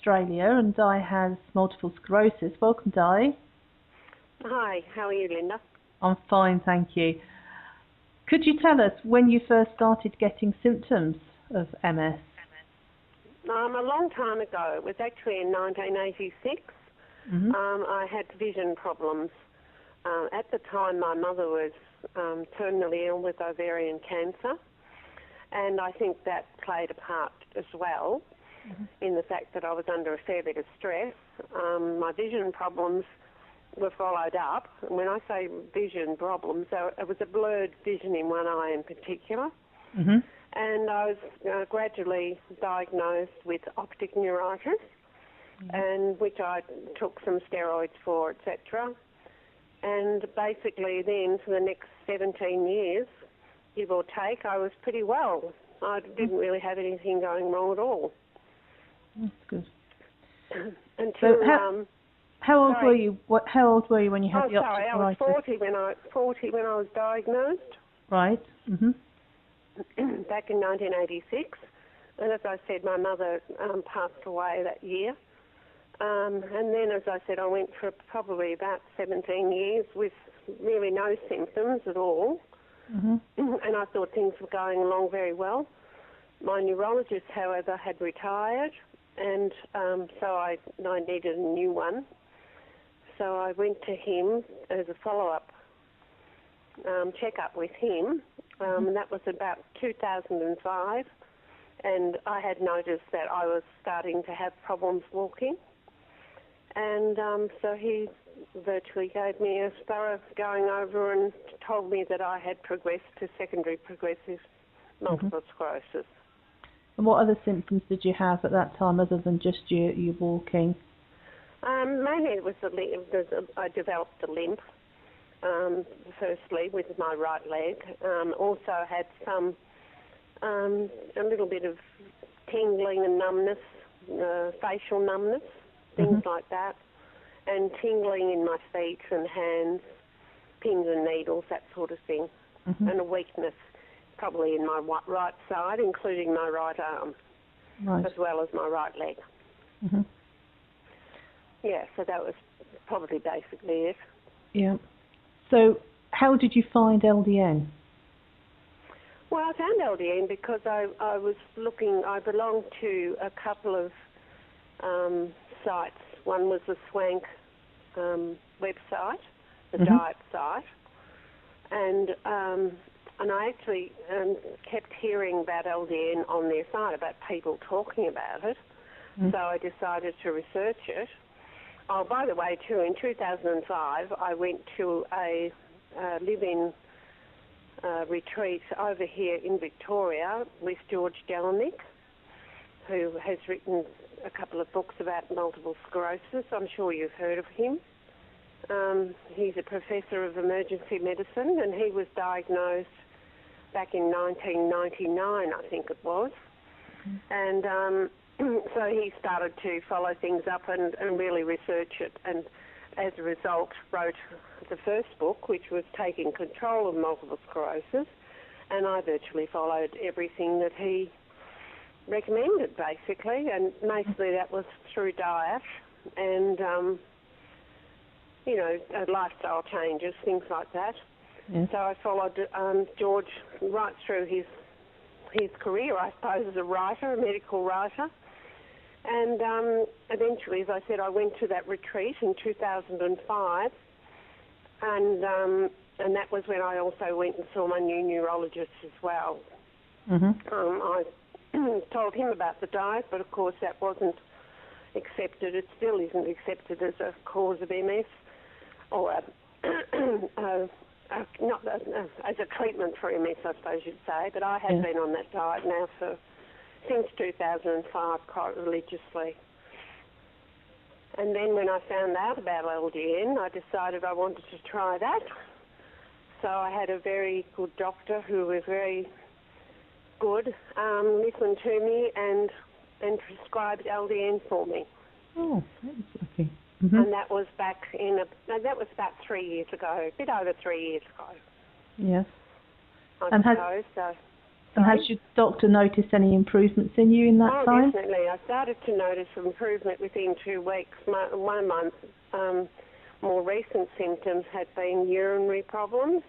Australia, and Di has multiple sclerosis. Welcome, Di. Hi, how are you, Linda? I'm fine, thank you. Could you tell us when you first started getting symptoms of MS? A long time ago. It was actually in 1986. I had vision problems. At the time, my mother was terminally ill with ovarian cancer, and I think that played a part as well in the fact that I was under a fair bit of stress. My vision problems were followed up. And when I say vision problems, it was a blurred vision in one eye in particular. And I was gradually diagnosed with optic neuritis, and which I took some steroids for, etc. And basically then for the next 17 years, give or take, I was pretty well. I didn't really have anything going wrong at all. That's good. Until how old were you? How old were you when you had the optic neuritis? I was 40 when I was diagnosed. Right. Back in 1986, and as I said, my mother passed away that year. And then, as I said, I went for probably about 17 years with really no symptoms at all. And I thought things were going along very well. My neurologist, however, had retired, and so I needed a new one. So I went to him as a follow-up check-up with him, and that was about 2005. And I had noticed that I was starting to have problems walking. And so he virtually gave me a thorough going over and told me that I had progressed to secondary progressive multiple sclerosis. And what other symptoms did you have at that time other than just you walking? Mainly it was I developed a limp, firstly with my right leg. Also had some, a little bit of tingling and numbness, facial numbness, things like that, and tingling in my feet and hands, pins and needles, that sort of thing, and a weakness probably in my right side, including my right arm, as well as my right leg. Yeah, so that was probably basically it. Yeah. So how did you find LDN? Well, I found LDN because I was looking, I belonged to a couple of sites. One was the Swank website, the diet site, and I actually kept hearing about LDN on their site, about people talking about it, so I decided to research it. Oh, by the way, too, in 2005, I went to a live-in retreat over here in Victoria with George Delanick, who has written a couple of books about multiple sclerosis. I'm sure you've heard of him. He's a professor of emergency medicine, and he was diagnosed back in 1999, I think it was. And so he started to follow things up and really research it, and as a result wrote the first book, which was Taking Control of Multiple Sclerosis, and I virtually followed everything that he recommended, basically, and mostly that was through diet and, you know, lifestyle changes, things like that. So I followed George right through his career, I suppose, as a writer, a medical writer. And eventually, as I said, I went to that retreat in 2005, and that was when I also went and saw my new neurologist as well. I told him about the diet, but of course that wasn't accepted. It still isn't accepted as a cause of MS, or not as a treatment for MS, I suppose you'd say. But I have been on that diet now since 2005, quite religiously. And then when I found out about LDN, I decided I wanted to try that. So I had a very good doctor who was very good, listened to me and prescribed LDN for me. Oh, that was lucky. And that was back that was about 3 years ago, a bit over 3 years ago. Yes. I suppose, so. And has your doctor noticed any improvements in you in that time? Oh, definitely. I started to notice improvement within 2 weeks. One of my more recent symptoms had been urinary problems,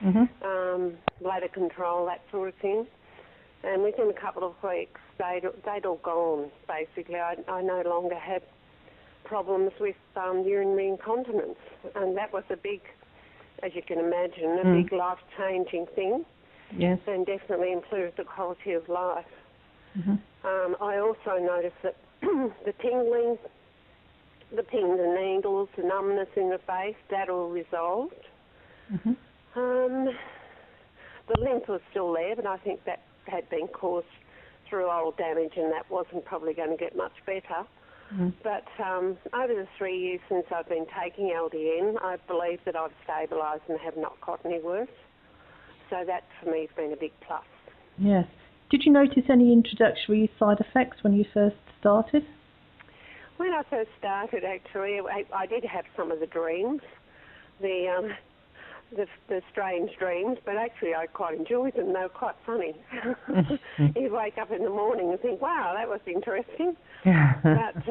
bladder control, that sort of thing. And within a couple of weeks, they'd all gone, basically. I no longer had problems with urinary incontinence. And that was a big, as you can imagine, a big life-changing thing. Yes. And definitely improved the quality of life. I also noticed that the tingling, the pins and needles, the numbness in the face, that all resolved. The lymph was still there, but I think that had been caused through old damage, and that wasn't probably going to get much better. But over the 3 years since I've been taking LDN, I believe that I've stabilised and have not got any worse. So that for me has been a big plus. Yes. Did you notice any introductory side effects when you first started? When I first started, actually, I did have some of the dreams, the strange dreams, but actually I quite enjoyed them. They were quite funny. You wake up in the morning and think, wow, that was interesting. But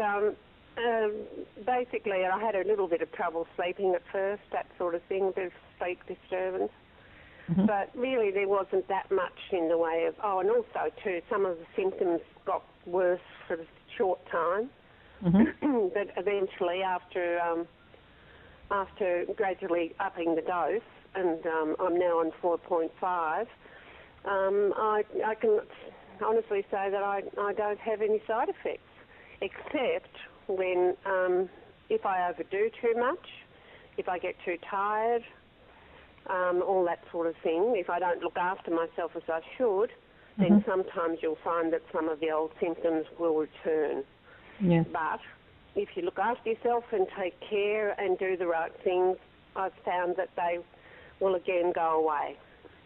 basically I had a little bit of trouble sleeping at first, that sort of thing, a bit of sleep disturbance. But really there wasn't that much in the way of, and also too, some of the symptoms got worse for a short time. But eventually after gradually upping the dose, and I'm now on 4.5, I can honestly say that I don't have any side effects, except when if I overdo too much, if I get too tired, all that sort of thing. If I don't look after myself as I should, then sometimes you'll find that some of the old symptoms will return. Yes. But if you look after yourself and take care and do the right things, I've found that they will again go away.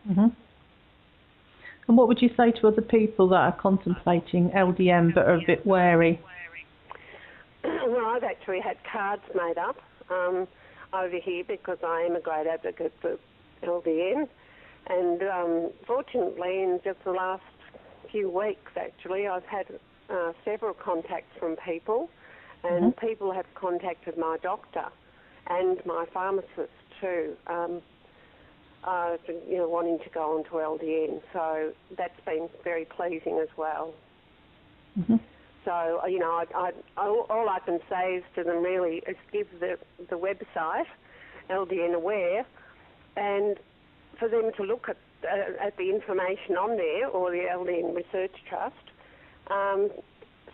And what would you say to other people that are contemplating LDN but are a bit wary? Well, I've actually had cards made up over here because I am a great advocate for LDN. And fortunately, in just the last few weeks, actually, I've had several contacts from people, and people have contacted my doctor and my pharmacist too, wanting to go on to LDN. So that's been very pleasing as well. So, all I can say is to them really is give the website, LDN Aware, and for them to look at the information on there, or the LDN Research Trust,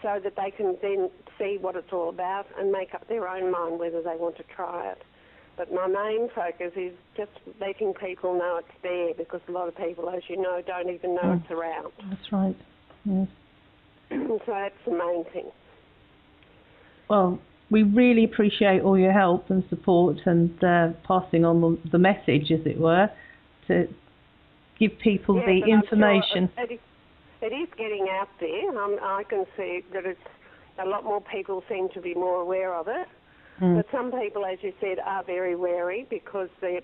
so that they can then see what it's all about and make up their own mind whether they want to try it. But my main focus is just letting people know it's there, because a lot of people, as you know, don't even know it's around. That's right. Yes. So that's the main thing. Well, we really appreciate all your help and support and passing on the message, as it were, to give people the information. Sure it is getting out there. I can see that it's a lot more people seem to be more aware of it. But some people, as you said, are very wary because they're